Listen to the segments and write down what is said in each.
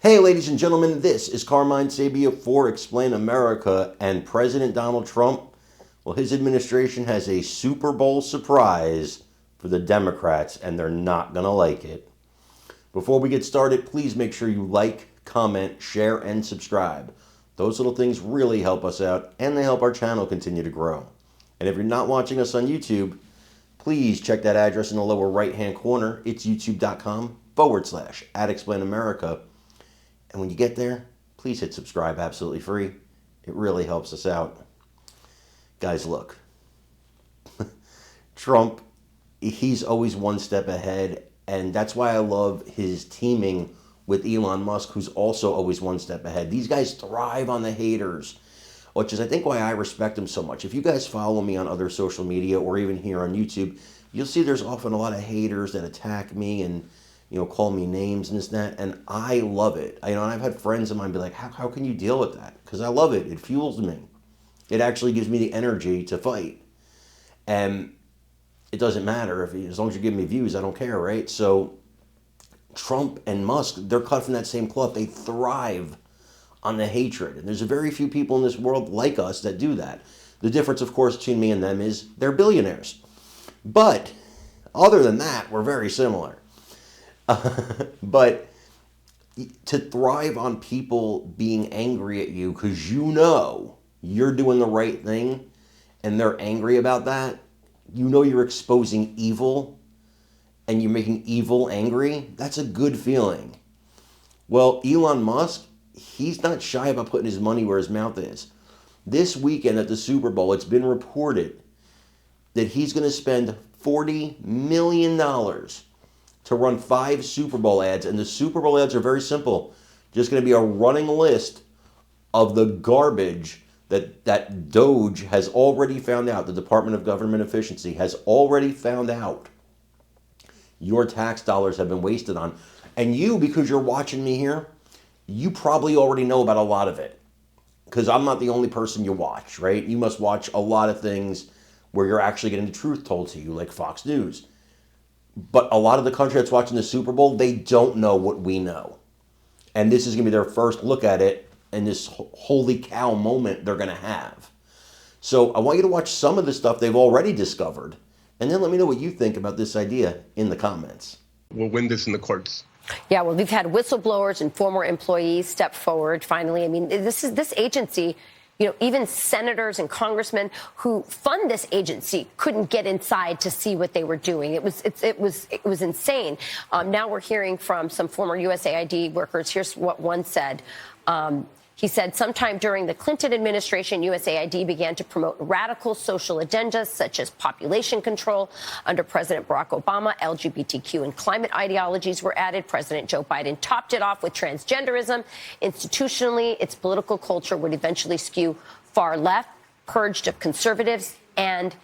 Hey, ladies and gentlemen, this is Carmine Sabia for Explain America, and President Donald Trump, well, his administration has a Super Bowl surprise for the Democrats, and they're not going to like it. Before we get started, please make sure you like, comment, share, and subscribe. Those little things really help us out, and they help our channel continue to grow. And if you're not watching us on YouTube, please check that address in the lower right-hand corner. It's youtube.com/@ExplainAmerica. And when you get there, please hit subscribe absolutely free. It really helps us out. Guys, look. Trump, he's always one step ahead, and that's why I love his teaming with Elon Musk, who's also always one step ahead. These guys thrive on the haters, which is, I think, why I respect them so much. If you guys follow me on other social media or even here on YouTube, you'll see there's often a lot of haters that attack me and call me names and this and that, and I love it. And I've had friends of mine be like, how can you deal with that? Because I love it. It fuels me. It actually gives me the energy to fight. And it doesn't matter. As long as you're giving me views, I don't care, right? So Trump and Musk, they're cut from that same cloth. They thrive on the hatred. And there's very few people in this world like us that do that. The difference, of course, between me and them is they're billionaires. But other than that, we're very similar. But to thrive on people being angry at you because you're doing the right thing and they're angry about that, you're exposing evil and you're making evil angry, that's a good feeling. Well, Elon Musk, he's not shy about putting his money where his mouth is. This weekend at the Super Bowl, it's been reported that he's going to spend $40 million to run 5 Super Bowl ads, and the Super Bowl ads are very simple. Just going to be a running list of the garbage that Doge has already found out, the Department of Government Efficiency has already found out your tax dollars have been wasted on. And you, because you're watching me here, you probably already know about a lot of it. Because I'm not the only person you watch, right? You must watch a lot of things where you're actually getting the truth told to you, like Fox News. But a lot of the country that's watching the Super Bowl, they don't know what we know. And this is going to be their first look at it and this holy cow moment they're going to have. So I want you to watch some of the stuff they've already discovered. And then let me know what you think about this idea in the comments. We'll win this in the courts. Yeah, well, we've had whistleblowers and former employees step forward finally. I mean, this agency, even senators and congressmen who fund this agency couldn't get inside to see what they were doing. It was insane. Now we're hearing from some former USAID workers. Here's what one said. He said, sometime during the Clinton administration, USAID began to promote radical social agendas such as population control. Under President Barack Obama, LGBTQ and climate ideologies were added. President Joe Biden topped it off with transgenderism. Institutionally, its political culture would eventually skew far left, purged of conservatives and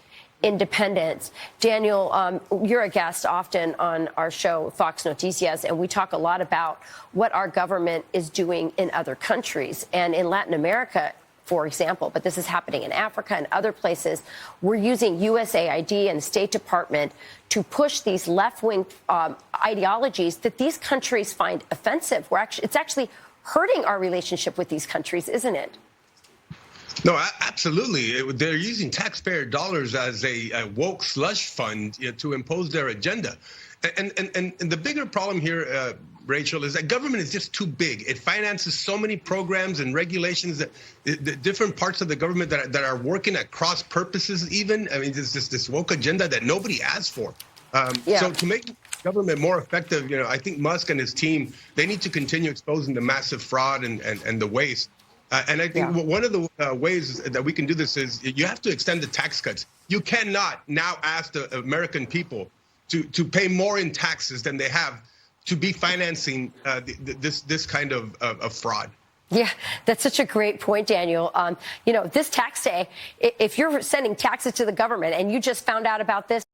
independents. Daniel, you're a guest often on our show, Fox Noticias, and we talk a lot about what our government is doing in other countries. And in Latin America, for example, but this is happening in Africa and other places, we're using USAID and the State Department to push these left-wing ideologies that these countries find offensive. It's actually hurting our relationship with these countries, isn't it? No, absolutely. They're using taxpayer dollars as a woke slush fund to impose their agenda. And the bigger problem here, Rachel, is that government is just too big. It finances so many programs and regulations that the different parts of the government that are working at cross purposes even. I mean, there's just this woke agenda that nobody asked for. So to make government more effective, I think Musk and his team, they need to continue exposing the massive fraud and the waste. And I think one of the ways that we can do this is you have to extend the tax cuts. You cannot now ask the American people to pay more in taxes than they have to be financing this kind of fraud. Yeah, that's such a great point, Daniel. This tax day, if you're sending taxes to the government and you just found out about this,